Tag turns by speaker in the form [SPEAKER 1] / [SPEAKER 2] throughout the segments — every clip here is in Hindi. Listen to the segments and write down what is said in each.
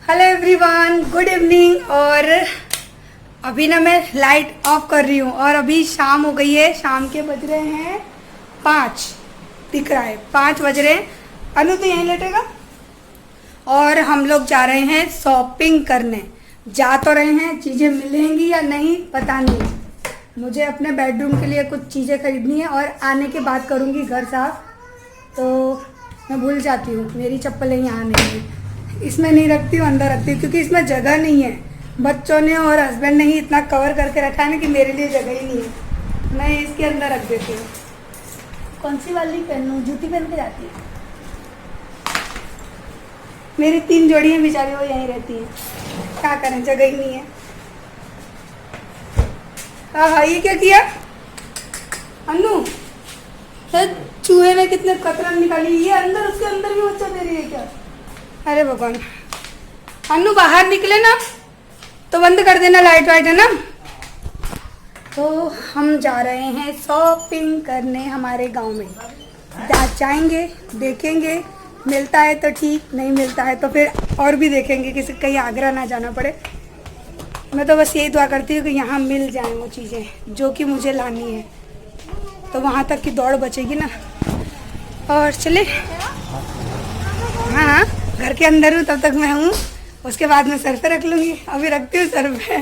[SPEAKER 1] Hello everyone, good evening. और अभी ना मैं लाइट ऑफ कर रही हूँ और अभी शाम हो गई है। शाम के बज रहे हैं 5, दिख रहा है 5 बज रहे हैं। अनु तो यहीं लेटेगा और हम लोग जा रहे हैं शॉपिंग करने। जा तो रहे हैं, चीज़ें मिलेंगी या नहीं पता नहीं। मुझे अपने बेडरूम के लिए कुछ चीज़ें खरीदनी है और आने के बाद करूँगी घर साफ। तो मैं भूल जाती हूँ, मेरी चप्पलें यहाँ नहीं है, इसमें नहीं रखती हूँ, अंदर रखती हूँ क्योंकि इसमें जगह नहीं है। बच्चों ने और हस्बैंड ने ही इतना कवर करके रखा है ना कि मेरे लिए जगह ही नहीं है। मैं इसके अंदर रख देती हूँ। कौन सी वाली पहनूँ? जूती पहन के जाती है। मेरी 3 जोड़ी हैं बेचारी, वो यहीं रहती हैं। क्या करें, जगह ही नहीं है। हाँ, ये क्या किया अनु? चूहे ने कितने कतरन निकाली। ये अंदर, उसके अंदर भी बच्चा दे रही है क्या? अरे भगवान। अनु बाहर निकले ना तो बंद कर देना, लाइट वाइट है ना। तो हम जा रहे हैं शॉपिंग करने हमारे गांव में। जाएंगे, देखेंगे, मिलता है तो ठीक, नहीं मिलता है तो फिर और भी देखेंगे, किसी कहीं आगरा ना जाना पड़े। मैं तो बस यही दुआ करती हूँ कि यहाँ मिल जाए वो चीज़ें जो कि मुझे लानी है, तो वहाँ तक की दौड़ बचेगी ना। और चले, हाँ घर के अंदर हूँ तब तक मैं हूँ, उसके बाद मैं सर पे रख लूँगी। अभी रखती हूँ सर पे।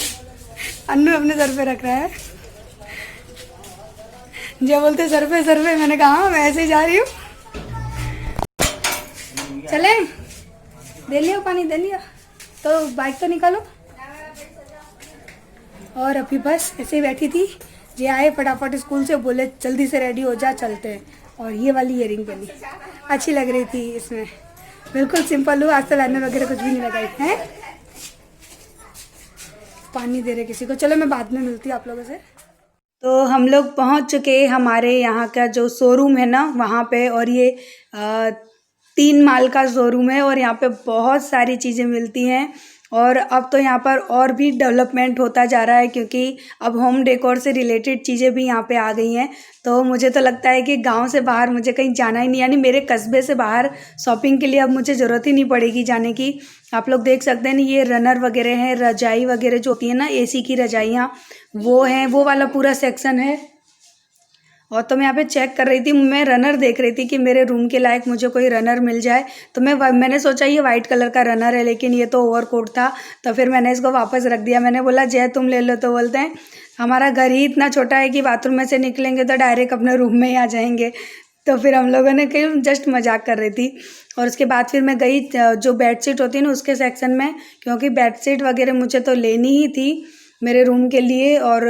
[SPEAKER 1] अन्नू अपने सर पे रख रहा है। जो बोलते सर पे, मैंने कहा हाँ मैं ऐसे ही जा रही हूँ। चले, दे लिया पानी, दे लिया तो बाइक तो निकालो। और अभी बस ऐसे ही बैठी थी, ये आए फटाफट स्कूल से, बोले जल्दी से रेडी हो जा, चलते हैं। और ये वाली ईयरिंग पहनी, अच्छी लग रही थी इसमें, बिल्कुल सिंपल हूँ। आज तो लाइनर वगैरह कुछ भी नहीं लगाई है। पानी दे रहे किसी को। चलो मैं बाद में मिलती हूँ आप लोगों से। तो हम लोग पहुँच चुके हमारे यहाँ का जो शोरूम है ना वहाँ पे। और ये 3 माल का शोरूम है और यहाँ पे बहुत सारी चीज़ें मिलती हैं। और अब तो यहाँ पर और भी डेवलपमेंट होता जा रहा है क्योंकि अब होम डेकोर से रिलेटेड चीज़ें भी यहाँ पे आ गई हैं। तो मुझे तो लगता है कि गांव से बाहर मुझे कहीं जाना ही नहीं, यानी मेरे कस्बे से बाहर शॉपिंग के लिए अब मुझे ज़रूरत ही नहीं पड़ेगी जाने की। आप लोग देख सकते हैं ना, ये रनर वगैरह हैं, रजाई वगैरह जो होती है ना, एसी की रजाइयाँ वो हैं, वो वाला पूरा सेक्शन है। और तो मैं यहाँ पे चेक कर रही थी, मैं रनर देख रही थी कि मेरे रूम के लायक मुझे कोई रनर मिल जाए। तो मैंने सोचा ये वाइट कलर का रनर है, लेकिन ये तो ओवरकोट था। तो फिर मैंने इसको वापस रख दिया। मैंने बोला जय तुम ले लो, तो बोलते हैं हमारा घर ही इतना छोटा है कि बाथरूम में से निकलेंगे तो डायरेक्ट अपने रूम में ही आ जाएंगे। तो फिर हम लोगों ने कहीं जस्ट मजाक कर रही थी। और उसके बाद फिर मैं गई जो बेडशीट होती है ना उसके सेक्शन में, क्योंकि बेडशीट वगैरह मुझे तो लेनी ही थी मेरे रूम के लिए। और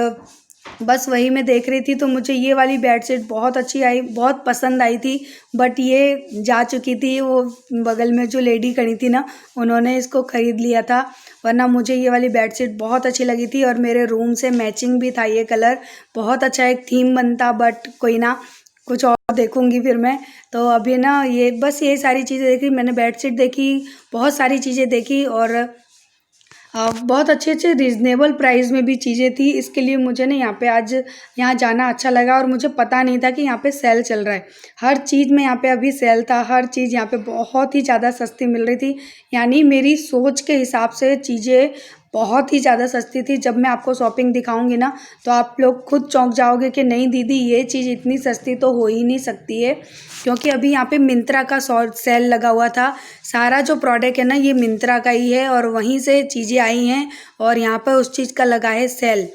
[SPEAKER 1] बस वही मैं देख रही थी, तो मुझे ये वाली बेडशीट बहुत अच्छी आई, बहुत पसंद आई थी। बट ये जा चुकी थी, वो बगल में जो लेडी खड़ी थी ना उन्होंने इसको ख़रीद लिया था। वरना मुझे ये वाली बेडशीट बहुत अच्छी लगी थी और मेरे रूम से मैचिंग भी था ये कलर। बहुत अच्छा एक थीम बनता, बट कोई ना, कुछ और देखूंगी फिर मैं। तो अभी ना ये बस ये सारी चीज़ें देखी मैंने, बेडशीट देखी, बहुत सारी चीज़ें देखी। और बहुत अच्छे अच्छे रीज़नेबल प्राइस में भी चीज़ें थी। इसके लिए मुझे ना यहाँ पे आज यहाँ जाना अच्छा लगा। और मुझे पता नहीं था कि यहाँ पे सेल चल रहा है, हर चीज़ में यहाँ पे अभी सेल था। हर चीज़ यहाँ पे बहुत ही ज़्यादा सस्ती मिल रही थी, यानी मेरी सोच के हिसाब से चीज़ें बहुत ही ज़्यादा सस्ती थी। जब मैं आपको शॉपिंग दिखाऊंगी ना तो आप लोग खुद चौंक जाओगे कि नहीं दीदी ये चीज़ इतनी सस्ती तो हो ही नहीं सकती है। क्योंकि अभी यहाँ पे मिंत्रा का सेल लगा हुआ था। सारा जो प्रोडक्ट है ना ये मिंत्रा का ही है और वहीं से चीज़ें आई हैं और यहाँ पर उस चीज़ का लगा है सेल।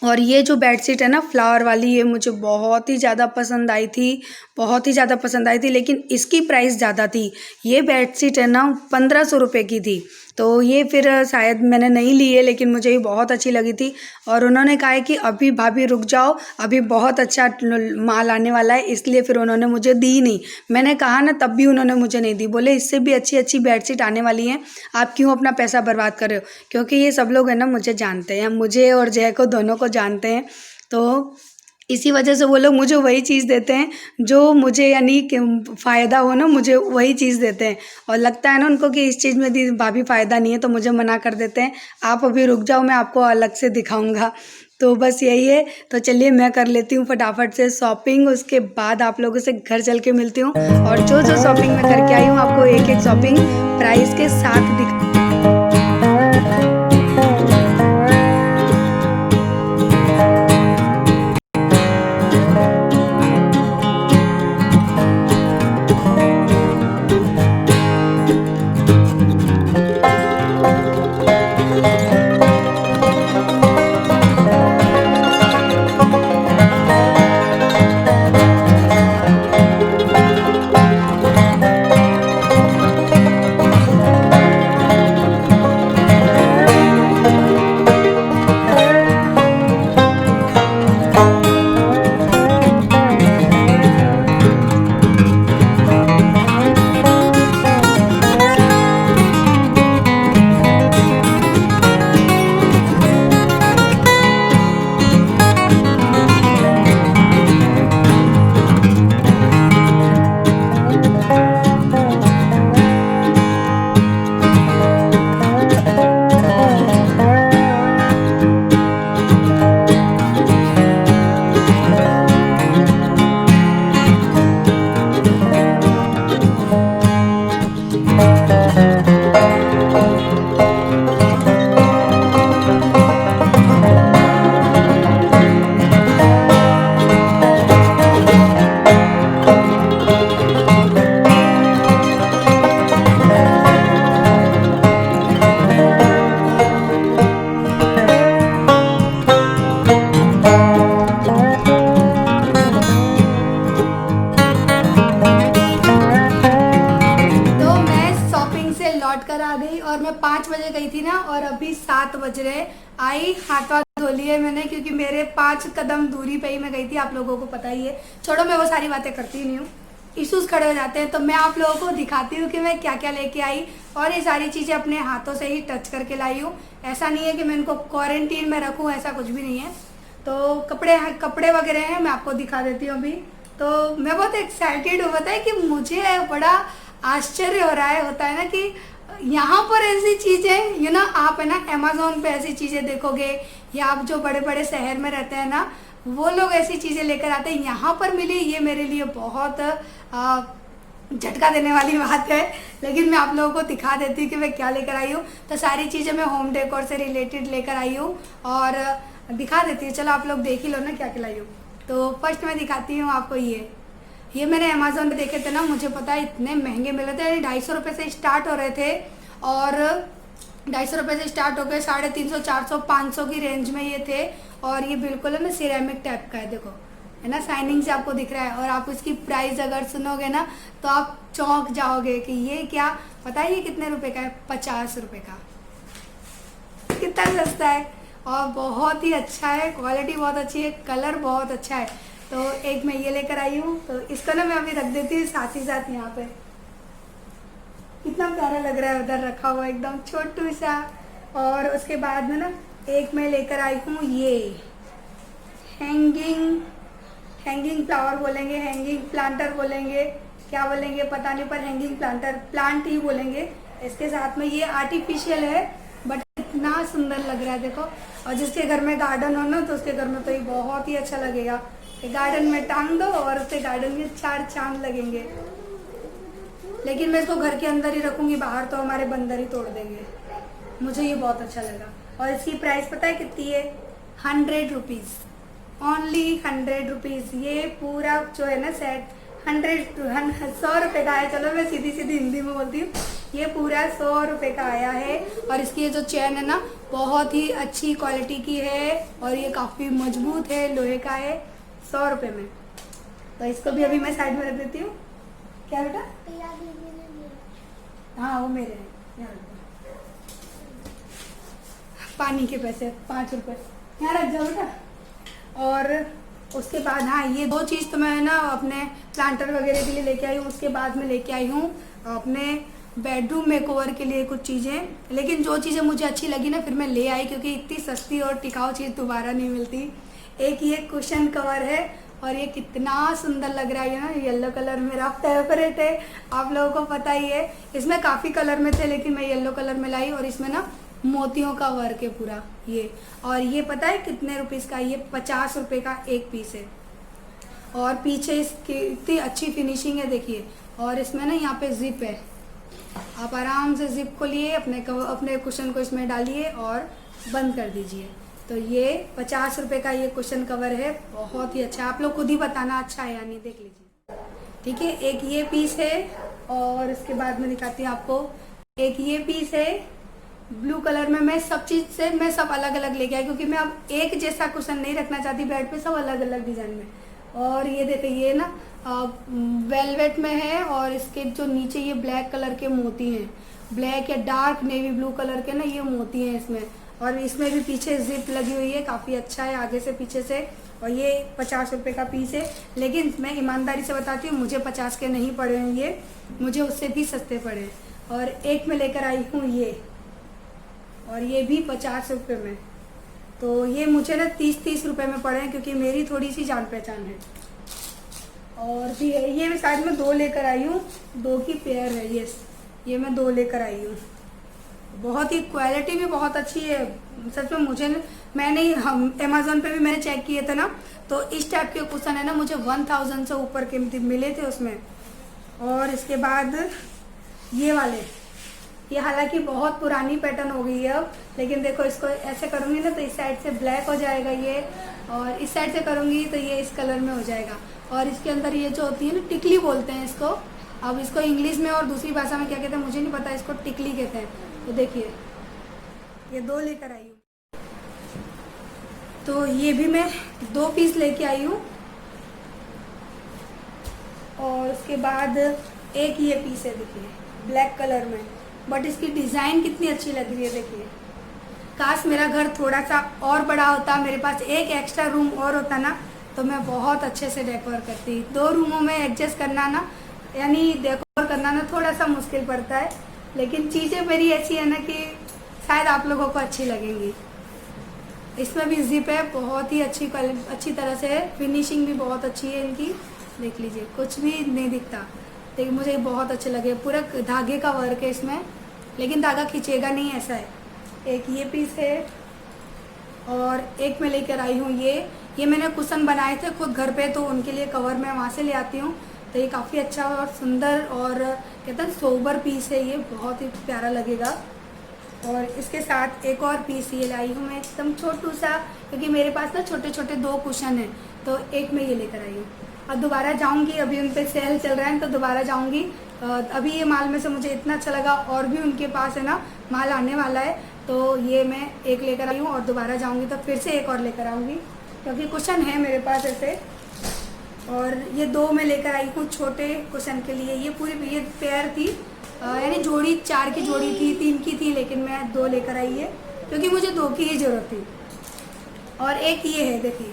[SPEAKER 1] और ये जो बेडशीट है ना फ्लावर वाली, ये मुझे बहुत ही ज़्यादा पसंद आई थी, बहुत ही ज़्यादा पसंद आई थी। लेकिन इसकी प्राइस ज़्यादा थी। ये बेडशीट है ना 1500 रुपये की थी। तो ये फिर शायद मैंने नहीं ली है, लेकिन मुझे ये बहुत अच्छी लगी थी। और उन्होंने कहा है कि अभी भाभी रुक जाओ, अभी बहुत अच्छा माल आने वाला है, इसलिए फिर उन्होंने मुझे दी नहीं। मैंने कहा ना तब भी उन्होंने मुझे नहीं दी, बोले इससे भी अच्छी अच्छी बेडशीट आने वाली हैं, आप क्यों अपना पैसा बर्बाद कर रहे हो। क्योंकि ये सब लोग है ना मुझे जानते हैं, मुझे और जय को दोनों को जानते हैं। तो इसी वजह से वो लोग मुझे वही चीज़ देते हैं जो मुझे यानी कि फ़ायदा हो ना, मुझे वही चीज़ देते हैं। और लगता है ना उनको कि इस चीज़ में दी भाभी फ़ायदा नहीं है, तो मुझे मना कर देते हैं, आप अभी रुक जाओ मैं आपको अलग से दिखाऊंगा। तो बस यही है। तो चलिए मैं कर लेती हूँ फटाफट से शॉपिंग, उसके बाद आप लोगों से घर चल के मिलती हूँ। और जो जो शॉपिंग मैं करके आई हूँ आपको एक एक शॉपिंग प्राइस के साथ दिखा। और मैं 5 बजे गई थी ना, और अभी 7 बज रहे। आई, हाथ वाथ धो लिए मैंने, क्योंकि मेरे 5 कदम दूरी पे ही मैं गई थी, आप लोगों को पता ही है। छोड़ो, मैं वो सारी बातें करती नहीं हूँ, इश्यूज खड़े हो जाते हैं। तो मैं आप लोगों को दिखाती हूँ कि मैं क्या क्या लेके आई, और ये सारी चीज़ें अपने हाथों से ही टच करके लाई हूँ। ऐसा नहीं है कि मैं इनको क्वारंटीन में रखूँ, ऐसा कुछ भी नहीं है। तो कपड़े वगैरह हैं, मैं आपको दिखा देती हूँ अभी। तो मैं बहुत एक्साइटेड हूँ, पता है कि मुझे बड़ा आश्चर्य हो रहा है। होता है ना कि यहाँ पर ऐसी चीज़ें आप है ना अमेज़ॉन पे ऐसी चीज़ें देखोगे, या आप जो बड़े बड़े शहर में रहते हैं ना, वो लोग ऐसी चीज़ें लेकर आते हैं। यहाँ पर मिली, ये मेरे लिए बहुत झटका देने वाली बात है। लेकिन मैं आप लोगों को दिखा देती हूँ कि मैं क्या लेकर आई हूँ। तो सारी चीज़ें मैं होम डेकोर से रिलेटेड लेकर आई हूँ और दिखा देती हूँ। चलो आप लोग देख ही लो ना क्या क्या लाई हूँ। तो फर्स्ट मैं दिखाती हूँ आपको ये मैंने अमेज़ॉन पे देखे थे ना, मुझे पता है इतने महंगे मिले थे। 250 रुपये से स्टार्ट हो रहे थे, और 250 रुपये से स्टार्ट हो गए 350, 400, 500 की रेंज में ये थे। और ये बिल्कुल है ना सिरेमिक टाइप का है, देखो है ना, शाइनिंग से आपको दिख रहा है। और आप इसकी प्राइस अगर सुनोगे ना तो आप चौंक जाओगे कि ये क्या, पता है ये कितने रुपए का है? 50 रुपये का। कितना सस्ता है और बहुत ही अच्छा है, क्वालिटी बहुत अच्छी है, कलर बहुत अच्छा है। तो एक मैं ये लेकर आई हूँ, तो इसको ना मैं अभी रख देती हूँ साथ ही साथ यहाँ पे। कितना प्यारा लग रहा है उधर रखा हुआ, एकदम छोटू सा। और उसके बाद में ना एक मैं लेकर आई हूँ ये हैंगिंग फ्लावर बोलेंगे, हैंगिंग प्लांटर बोलेंगे, क्या बोलेंगे पता नहीं, पर हैंगिंग प्लांट ही बोलेंगे। इसके साथ में ये आर्टिफिशियल है, बट इतना सुंदर लग रहा है देखो। और जिसके घर में गार्डन हो ना, तो उसके घर में तो ये बहुत ही अच्छा लगेगा। गार्डन में टांग दो और उससे गार्डन में 4 चांद लगेंगे। लेकिन मैं इसको घर के अंदर ही रखूंगी, बाहर तो हमारे बंदर ही तोड़ देंगे। मुझे ये बहुत अच्छा लगा। और इसकी प्राइस पता है कितनी है? 100 रुपीज़, ओनली 100 रुपीज़। ये पूरा जो है ना सेट 100 रुपये का है। चलो मैं सीधी हिंदी में बोलती हूँ, ये पूरा 100 रुपये का आया है। और इसकी ये जो चैन है ना, बहुत ही अच्छी क्वालिटी की है, और ये काफ़ी मजबूत है, लोहे का है, 100 रुपये में। तो इसको भी अभी मैं साइड में रख देती हूँ। क्या बेटा? हाँ वो मेरे हैं। पानी के पैसे 5 रुपये यहाँ रख जाओ बेटा। और उसके बाद हाँ, ये 2 चीज़ तो मैं ना अपने प्लांटर वगैरह के लिए लेके आई हूँ। उसके बाद मैं लेके आई हूँ अपने बेडरूम मेकओवर के लिए कुछ चीज़ें। लेकिन जो चीज़ें मुझे अच्छी लगी ना, फिर मैं ले आई, क्योंकि इतनी सस्ती और टिकाऊ चीज़ दोबारा नहीं मिलती। एक ये कुशन कवर है, और ये कितना सुंदर लग रहा है ना, येलो कलर मेरा फेवरेट है, आप लोगों को पता ही है। इसमें काफ़ी कलर में थे, लेकिन मैं येलो कलर में लाई। और इसमें ना मोतियों का वर्क है पूरा ये। और ये पता है कितने रुपीस का? ये 50 रुपये का एक पीस है। और पीछे इसकी इतनी अच्छी फिनिशिंग है, देखिए। और इसमें ना यहाँ पे जिप है, आप आराम से जिप खोलिए, अपने कुशन को इसमें डालिए और बंद कर दीजिए। तो ये 50 रुपये का ये कुशन कवर है, बहुत ही अच्छा है। आप लोग खुद ही बताना अच्छा है या नहीं, देख लीजिए। ठीक है, एक ये पीस है, और इसके बाद में दिखाती हूँ आपको। एक ये पीस है ब्लू कलर में। मैं सब चीज़ से मैं सब अलग अलग लेके आई, क्योंकि मैं अब एक जैसा कुशन नहीं रखना चाहती बेड पे, सब अलग अलग डिज़ाइन में। और ये देखिए, ये ना वेलवेट में है, और इसके जो नीचे ये ब्लैक कलर के मोती हैं, ब्लैक या डार्क नेवी ब्लू कलर के ना ये मोती हैं इसमें। और इसमें भी पीछे जिप लगी हुई है, काफ़ी अच्छा है आगे से पीछे से। और ये 50 रुपये का पीस है। लेकिन मैं ईमानदारी से बताती हूँ, मुझे 50 के नहीं पड़े हैं ये, मुझे उससे भी सस्ते पड़े। और एक मैं लेकर आई हूँ ये, और ये भी 50 रुपये में। तो ये मुझे ना 30 रुपये में पड़े हैं, क्योंकि मेरी थोड़ी सी जान पहचान है। और भी है, ये मैं साइड में 2 लेकर आई हूँ, 2 की पेयर है। ये मैं 2 लेकर आई हूँ। बहुत ही क्वालिटी भी बहुत अच्छी है सच में। मुझे मैंने अमेज़ॉन पे भी मैंने चेक किए थे ना, तो इस टाइप के कुशन है ना, मुझे 1000 से ऊपर के मिले थे उसमें। और इसके बाद ये वाले ये हालांकि बहुत पुरानी पैटर्न हो गई है अब, लेकिन देखो इसको ऐसे करूँगी ना तो इस साइड से ब्लैक हो जाएगा ये, और इस साइड से करूँगी तो ये इस कलर में हो जाएगा। और इसके अंदर ये जो होती है ना टिकली बोलते हैं इसको, अब इसको इंग्लिश में और दूसरी भाषा में क्या कहते हैं मुझे नहीं पता, इसको टिकली कहते हैं। तो देखिए ये 2 लेकर आई हूँ, तो ये भी मैं 2 पीस लेके आई हूँ। और उसके बाद एक ये पीस है देखिए ब्लैक कलर में, बट इसकी डिज़ाइन कितनी अच्छी लग रही है देखिए। काश मेरा घर थोड़ा सा और बड़ा होता, मेरे पास एक एक्स्ट्रा रूम और होता ना, तो मैं बहुत अच्छे से डेकोर करती। 2 रूमों में एडजस्ट करना ना, यानी डेकोर करना ना थोड़ा सा मुश्किल पड़ता है, लेकिन चीज़ें मेरी ऐसी है ना कि शायद आप लोगों को अच्छी लगेंगी। इसमें भी जिप है, बहुत ही अच्छी तरह से है, फिनिशिंग भी बहुत अच्छी है इनकी, देख लीजिए कुछ भी नहीं दिखता। लेकिन मुझे बहुत अच्छे लगे, पूरा धागे का वर्क है इसमें, लेकिन धागा खींचेगा नहीं ऐसा है। एक ये पीस है और एक मैं लेकर आई हूँ ये मैंने कुशन बनाए थे खुद घर पे, तो उनके लिए कवर मैं वहाँ से ले आती हूँ। तो ये काफ़ी अच्छा और सुंदर और कहते हैं सोबर पीस है, ये बहुत ही प्यारा लगेगा। और इसके साथ एक और पीस ये लाई हूँ मैं एकदम छोटू सा, क्योंकि मेरे पास ना छोटे छोटे 2 कुशन हैं, तो एक मैं ये लेकर आई हूँ। अब दोबारा जाऊँगी, अभी उन पर सेल चल रहा है तो दोबारा जाऊँगी। अभी ये माल में से मुझे इतना अच्छा लगा, और भी उनके पास है ना माल आने वाला है, तो ये मैं एक लेकर आई हूँ और दोबारा जाऊँगी तो फिर से एक और लेकर आऊँगी, क्योंकि कुशन है मेरे पास ऐसे। और ये 2 मैं लेकर आई हूँ छोटे कुशन के लिए। ये पूरी ये पेयर थी, यानी जोड़ी 4 की जोड़ी थी, 3 की थी, लेकिन मैं 2 लेकर आई है क्योंकि मुझे 2 की ही ज़रूरत थी। और एक ये है देखिए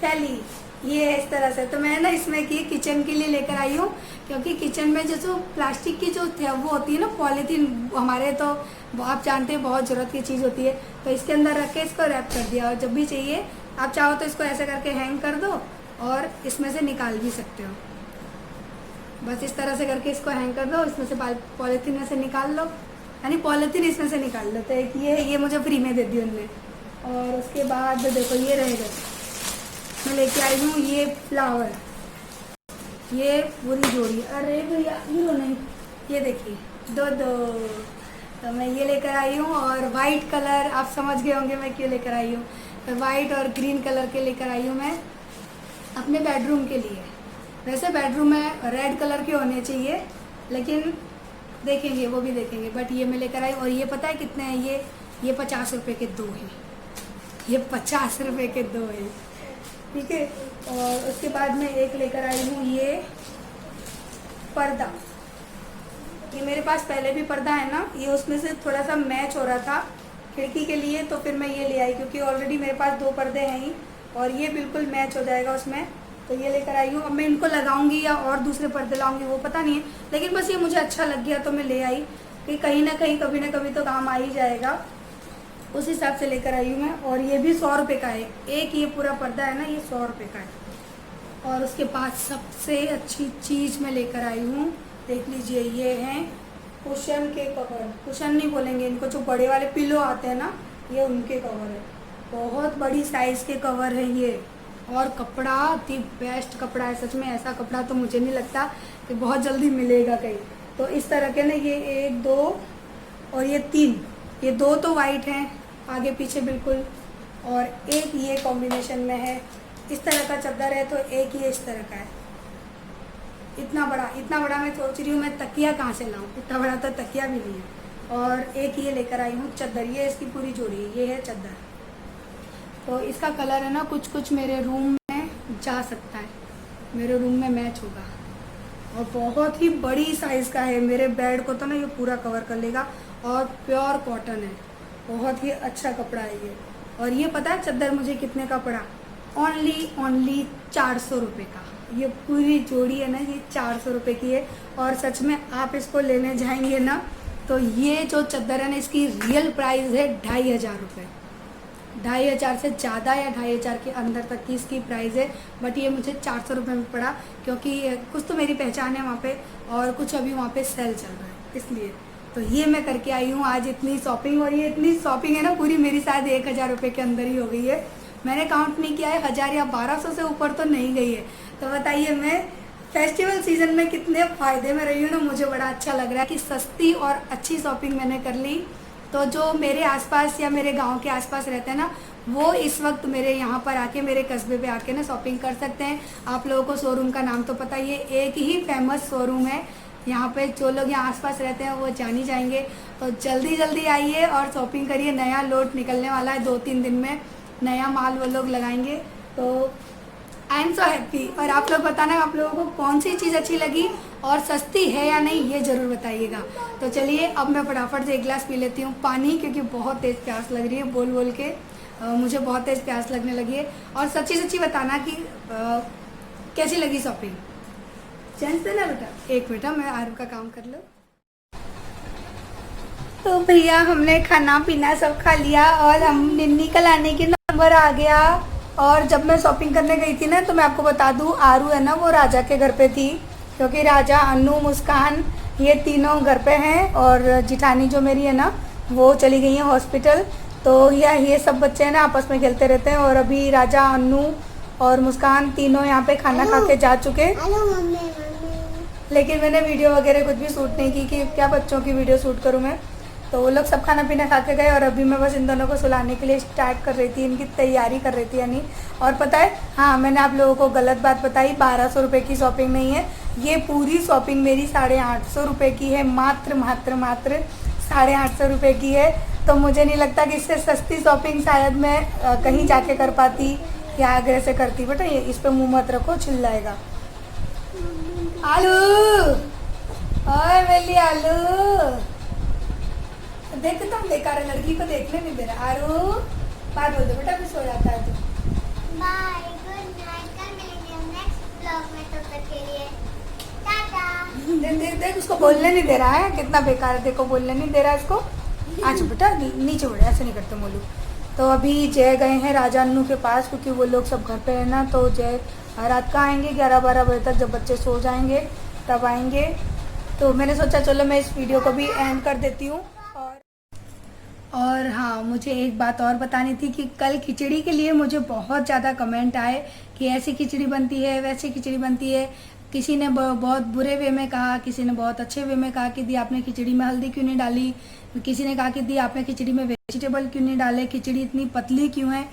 [SPEAKER 1] थैली, ये है इस तरह से, तो मैं ना इसमें की किचन के लिए लेकर आई हूँ, क्योंकि किचन में जो प्लास्टिक की जो वो होती है ना पॉलीथीन, हमारे तो आप जानते हैं बहुत ज़रूरत की चीज़ होती है, तो इसके अंदर रख के इसको रैप कर दिया। और जब भी चाहिए आप चाहो तो इसको ऐसे करके हैंग कर दो और इसमें से निकाल भी सकते हो। बस इस तरह से करके इसको हैंग कर दो, इसमें से पॉलीथीन में से निकाल लो, यानी पॉलीथीन इसमें से निकाल लो। तो एक ये मुझे फ्री में दे दी उनने। और उसके बाद देखो ये रहेगा, मैं लेके आई हूँ ये फ्लावर, ये पूरी जोड़ी। अरे भैया ये लो नहीं, ये देखिए 2 तो मैं ये लेकर आई हूँ। और वाइट कलर आप समझ गए होंगे मैं क्यों लेकर आई हूँ, तो वाइट और ग्रीन कलर के लेकर आई हूँ मैं अपने बेडरूम के लिए। वैसे बेडरूम में रेड कलर के होने चाहिए, लेकिन देखेंगे वो भी देखेंगे, बट ये मैं लेकर आई। और ये पता है कितने हैं ये 50 रुपये के 2 हैं, ये 50 रुपये के 2 हैं, ठीक है। और उसके बाद मैं एक लेकर आई हूँ ये पर्दा। ये मेरे पास पहले भी पर्दा है ना, ये उसमें से थोड़ा सा मैच हो रहा था खिड़की के लिए, तो फिर मैं ये ले आई, क्योंकि ऑलरेडी मेरे पास 2 पर्दे हैं ही और ये बिल्कुल मैच हो जाएगा उसमें, तो ये लेकर आई हूँ। अब मैं इनको लगाऊंगी या और दूसरे पर्दे लाऊंगी वो पता नहीं है, लेकिन बस ये मुझे अच्छा लग गया तो मैं ले आई कि कहीं ना कहीं कभी ना कभी तो काम आ ही जाएगा, उस हिसाब से लेकर आई हूँ मैं। और ये भी 100 रुपये का है, एक ये पूरा पर्दा है ना ये 100 रुपये का है। और उसके बाद सबसे अच्छी चीज़ मैं लेकर आई हूँ, देख लीजिए, ये हैं कुशन के कवर। कुशन नहीं बोलेंगे इनको, जो बड़े वाले पिलो आते हैं ना, ये उनके कवर है। बहुत बड़ी साइज़ के कवर है ये, और कपड़ा दी बेस्ट कपड़ा है सच में। ऐसा कपड़ा तो मुझे नहीं लगता कि बहुत जल्दी मिलेगा कहीं। तो इस तरह के ना ये 1 2 और ये 3, ये 2 तो वाइट हैं आगे पीछे बिल्कुल, और एक ये कॉम्बिनेशन में है। इस तरह का चादर है तो एक ये इस तरह का है, इतना बड़ा मैं सोच रही हूँ मैं तकिया कहाँ से लाऊं, इतना बड़ा तो तकिया भी नहीं है। और एक ये लेकर आई हूँ चादर, ये इसकी पूरी जोड़ी है, ये है चादर। तो इसका कलर है ना कुछ मेरे रूम में जा सकता है, मेरे रूम में मैच होगा, और बहुत ही बड़ी साइज़ का है। मेरे बेड को तो ना ये पूरा कवर कर लेगा, और प्योर कॉटन है, बहुत ही अच्छा कपड़ा है ये। और ये पता है चादर मुझे कितने का पड़ा, ओनली 400 रुपये का। ये पूरी जोड़ी है ना ये 400 रुपये की है। और सच में आप इसको लेने जाएंगे ना तो ये जो चादर है ना इसकी रियल प्राइस है 2500 रुपये, 2500 से ज़्यादा या 2500 के अंदर तक की इसकी प्राइस है। बट ये मुझे 400 रुपये में पड़ा, क्योंकि कुछ तो मेरी पहचान है वहाँ पे, और कुछ अभी वहाँ पे सेल चल रहा है इसलिए। तो ये मैं करके आई हूँ आज इतनी शॉपिंग, और ये इतनी शॉपिंग है ना पूरी मेरी शायद 1000 रुपये के अंदर ही हो गई है। मैंने काउंट नहीं किया है, 1000 या 1200 से ऊपर तो नहीं गई है। तो बताइए मैं फेस्टिवल सीजन में कितने फ़ायदे में रही हूँ ना, मुझे बड़ा अच्छा लग रहा है कि सस्ती और अच्छी शॉपिंग मैंने कर ली। तो जो मेरे आसपास या मेरे गांव के आसपास रहते हैं ना, वो इस वक्त मेरे यहाँ पर आके, मेरे कस्बे पे आके ना शॉपिंग कर सकते हैं। आप लोगों को शोरूम का नाम तो पता ही है, एक ही फेमस शोरूम है यहाँ पे, जो लोग यहाँ आसपास रहते हैं वो जान ही जाएंगे। तो जल्दी जल्दी आइए और शॉपिंग करिए। नया लोट निकलने वाला है, 2-3 दिन में नया माल वो लोग लगाएंगे। तो आई एम सो हैप्पी। और आप लोग बताना आप लोगों को कौन सी चीज़ अच्छी लगी और सस्ती है या नहीं, ये ज़रूर बताइएगा। तो चलिए अब मैं फटाफट से एक गिलास पी लेती हूँ पानी, क्योंकि बहुत तेज़ प्यास लग रही है। बोल बोल के मुझे बहुत तेज़ प्यास लगने लगी है। और सच्ची सच्ची बताना कि कैसी लगी शॉपिंग। चेंज देना बेटा, एक बेटा मैं आरू का काम कर लूँ। तो भैया हमने खाना पीना सब खा लिया और हम निकल आने की नंबर आ गया। और जब मैं शॉपिंग करने गई थी ना, तो मैं आपको बता दूं, आरू है ना वो राजा के घर पे थी, क्योंकि राजा, अन्नू, मुस्कान ये तीनों घर पे हैं। और जिठानी जो मेरी है ना, वो चली गई है हॉस्पिटल। तो ये सब बच्चे हैं ना आपस में खेलते रहते हैं। और अभी राजा, अन्नू और मुस्कान तीनों यहाँ पे खाना खा के जा चुके। लेकिन मैंने वीडियो वगैरह कुछ भी शूट नहीं की कि क्या बच्चों की वीडियो शूट करूँ मैं। तो वो लोग सब खाना पीना खा के गए और अभी मैं बस इन दोनों को सुलाने के लिए स्टार्ट कर रही थी, इनकी तैयारी कर रही थी यानी। और पता है, हाँ मैंने आप लोगों को गलत बात बताई, 1200 रुपये की शॉपिंग नहीं है ये, पूरी शॉपिंग मेरी 850 रुपये की है। मात्र 850 रुपये की है। तो मुझे नहीं लगता कि इससे सस्ती शॉपिंग शायद मैं कहीं जाके कर पाती या आगे से करती। बेटा ये इस पर मुँह मत रखो, छिल जाएगा। आलू, और मेरी आलू देख, तुम बेकार है, लड़की को देखने नहीं दे रहा। आरू बाय बोल दो बेटा, भी सो जाता है तो।
[SPEAKER 2] बाय, गुड नाइट, कल मिलेंगे हम नेक्स्ट ब्लॉग में, तब तक के लिए टाटा।
[SPEAKER 1] देख उसको बोलने नहीं दे रहा है, कितना बेकार है, देखो बोलने नहीं दे रहा है इसको। आज बेटा नीचे उड़े, ऐसे नहीं करते मोलू। तो अभी जय गए हैं राजा अन्नू के पास, क्योंकि वो लोग सब घर पे है ना। तो जय रात का आएंगे 11-12 बजे तक, जब बच्चे सो जाएंगे तब आएंगे। तो मैंने सोचा चलो मैं इस वीडियो को भी एंड कर देती हूँ। और हाँ, मुझे एक बात और बतानी थी कि कल खिचड़ी के लिए मुझे बहुत ज़्यादा कमेंट आए कि ऐसी खिचड़ी बनती है, वैसी खिचड़ी बनती है। किसी ने बहुत बुरे वे में कहा, किसी ने बहुत अच्छे वे में कहा कि दी आपने खिचड़ी में हल्दी क्यों नहीं डाली, किसी ने कहा कि दी आपने खिचड़ी में वेजिटेबल क्यों नहीं डाले, खिचड़ी इतनी पतली क्यों है।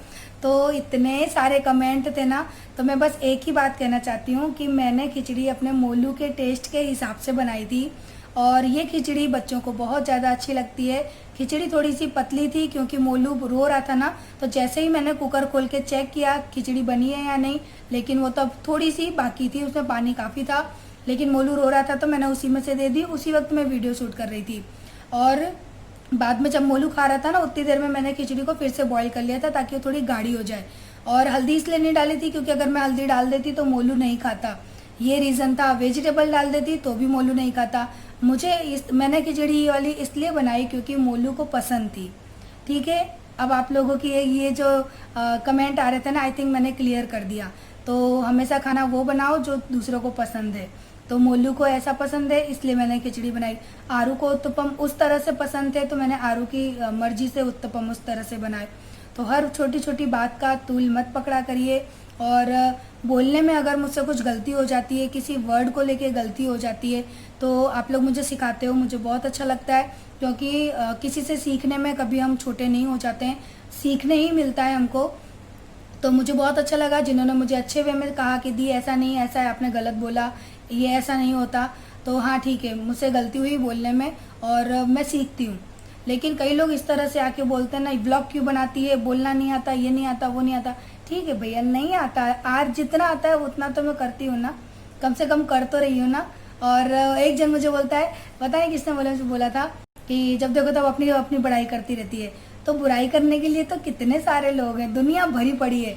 [SPEAKER 1] तो इतने सारे कमेंट थे ना, तो मैं बस एक ही बात कहना चाहती हूँ कि मैंने खिचड़ी अपने मोलू के टेस्ट के हिसाब से बनाई थी। और ये खिचड़ी बच्चों को बहुत ज़्यादा अच्छी लगती है। खिचड़ी थोड़ी सी पतली थी क्योंकि मोलू रो रहा था ना, तो जैसे ही मैंने कुकर खोल के चेक किया खिचड़ी बनी है या नहीं, लेकिन वो तब थोड़ी सी बाकी थी, उसमें पानी काफ़ी था, लेकिन मोलू रो रहा था तो मैंने उसी में से दे दी। उसी वक्त मैं वीडियो शूट कर रही थी। और बाद में जब मोलू खा रहा था ना, उतनी देर में मैंने खिचड़ी को फिर से बॉईल कर लिया था ताकि वो थोड़ी गाढ़ी हो जाए। और हल्दी इसलिए नहीं डाली थी क्योंकि अगर मैं हल्दी डाल देती तो मोलू नहीं खाता, ये रीज़न था। वेजिटेबल डाल देती तो भी मोलू नहीं खाता। मैंने खिचड़ी वाली इसलिए बनाई क्योंकि मोलू को पसंद थी। ठीक है, अब आप लोगों की ये जो कमेंट आ रहे थे ना, आई थिंक मैंने क्लियर कर दिया। तो हमेशा खाना वो बनाओ जो दूसरों को पसंद है। तो मोलू को ऐसा पसंद है इसलिए मैंने खिचड़ी बनाई। आरू को उत्तपम उस तरह से पसंद है तो मैंने आरू की मर्जी से उत्तपम उस तरह से बनाए। तो हर छोटी छोटी बात का तूल मत पकड़ा करिए। और बोलने में अगर मुझसे कुछ गलती हो जाती है, किसी वर्ड को लेके गलती हो जाती है, तो आप लोग मुझे सिखाते हो, मुझे बहुत अच्छा लगता है। क्योंकि किसी से सीखने में कभी हम छोटे नहीं हो जाते हैं, सीखने ही मिलता है हमको। तो मुझे बहुत अच्छा लगा जिन्होंने मुझे अच्छे वे में कहा कि दी ऐसा नहीं, ऐसा है, आपने गलत बोला, ये ऐसा नहीं होता। तो हाँ ठीक है, मुझसे गलती हुई बोलने में और मैं सीखती हूँ। लेकिन कई लोग इस तरह से आके बोलते हैं ना, ब्लॉग क्यों बनाती है, बोलना नहीं आता, ये नहीं आता, वो नहीं आता। ठीक है भैया, नहीं आता है, आज जितना आता है उतना तो मैं करती हूँ ना, कम से कम कर तो रही हूँ ना। और एक जन मुझे बोलता है, पता नहीं किसने बोला था कि जब देखो तब अपनी अपनी बुराई करती रहती है। तो बुराई करने के लिए तो कितने सारे लोग हैं, दुनिया भरी पड़ी है,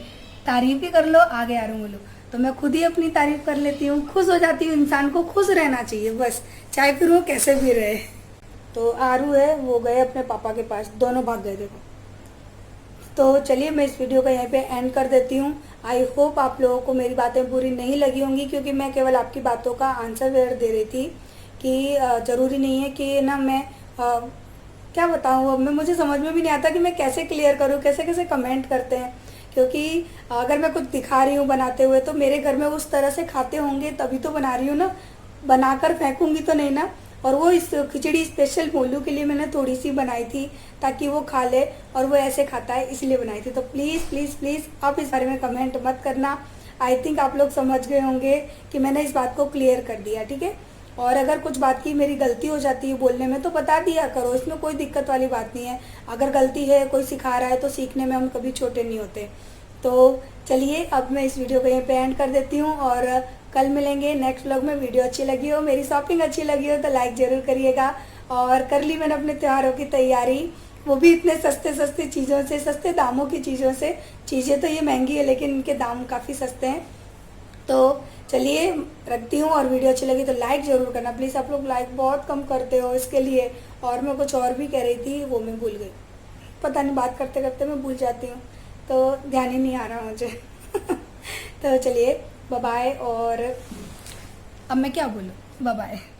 [SPEAKER 1] तारीफ ही कर लो, आगे आ रहा हूँ। तो मैं खुद ही अपनी तारीफ कर लेती हूँ, खुश हो जाती हूँ। इंसान को खुश रहना चाहिए बस, चाहे फिर वो कैसे भी रहे। तो आरू है वो गए अपने पापा के पास, दोनों भाग गए देखो। तो चलिए मैं इस वीडियो को यहीं पे एंड कर देती हूँ। आई होप आप लोगों को मेरी बातें बुरी नहीं लगी होंगी, क्योंकि मैं केवल आपकी बातों का आंसर दे रही थी कि ज़रूरी नहीं है कि ना मैं क्या बताऊँ। अब मैं मुझे समझ में भी नहीं आता कि मैं कैसे क्लियर करूँ, कैसे कैसे कमेंट करते हैं क्योंकि अगर मैं कुछ दिखा रही हूँ बनाते हुए तो मेरे घर में उस तरह से खाते होंगे तभी तो बना रही हूँ ना, बनाकर फेंकूंगी तो नहीं ना। और वो इस खिचड़ी स्पेशल मोलू के लिए मैंने थोड़ी सी बनाई थी ताकि वो खा ले, और वो ऐसे खाता है इसलिए बनाई थी। तो प्लीज़ प्लीज़ प्लीज़ आप इस बारे में कमेंट मत करना। आई थिंक आप लोग समझ गए होंगे कि मैंने इस बात को क्लियर कर दिया, ठीक है। और अगर कुछ बात की मेरी गलती हो जाती है बोलने में तो बता दिया करो, इसमें कोई दिक्कत वाली बात नहीं है। अगर गलती है, कोई सिखा रहा है तो सीखने में हम कभी छोटे नहीं होते। तो चलिए अब मैं इस वीडियो को यहीं पे एंड कर देती हूँ और कल मिलेंगे नेक्स्ट व्लॉग में। वीडियो अच्छी लगी हो, मेरी शॉपिंग अच्छी लगी हो तो लाइक ज़रूर करिएगा। और कर ली मैंने अपने त्योहारों की तैयारी, वो भी इतने सस्ते सस्ते चीज़ों से, सस्ते दामों की चीज़ों से। चीज़ें तो ये महंगी है लेकिन इनके दाम काफ़ी सस्ते हैं। तो चलिए रखती हूँ, और वीडियो अच्छी लगी तो लाइक ज़रूर करना प्लीज़। आप लोग लाइक बहुत कम करते हो इसके लिए। और मैं कुछ और भी कह रही थी वो मैं भूल गई, पता नहीं बात करते करते मैं भूल जाती हूँ तो ध्यान ही नहीं आ रहा मुझे। तो चलिए बाय बाय। और अब मैं क्या बोलूँ, बाय बाय।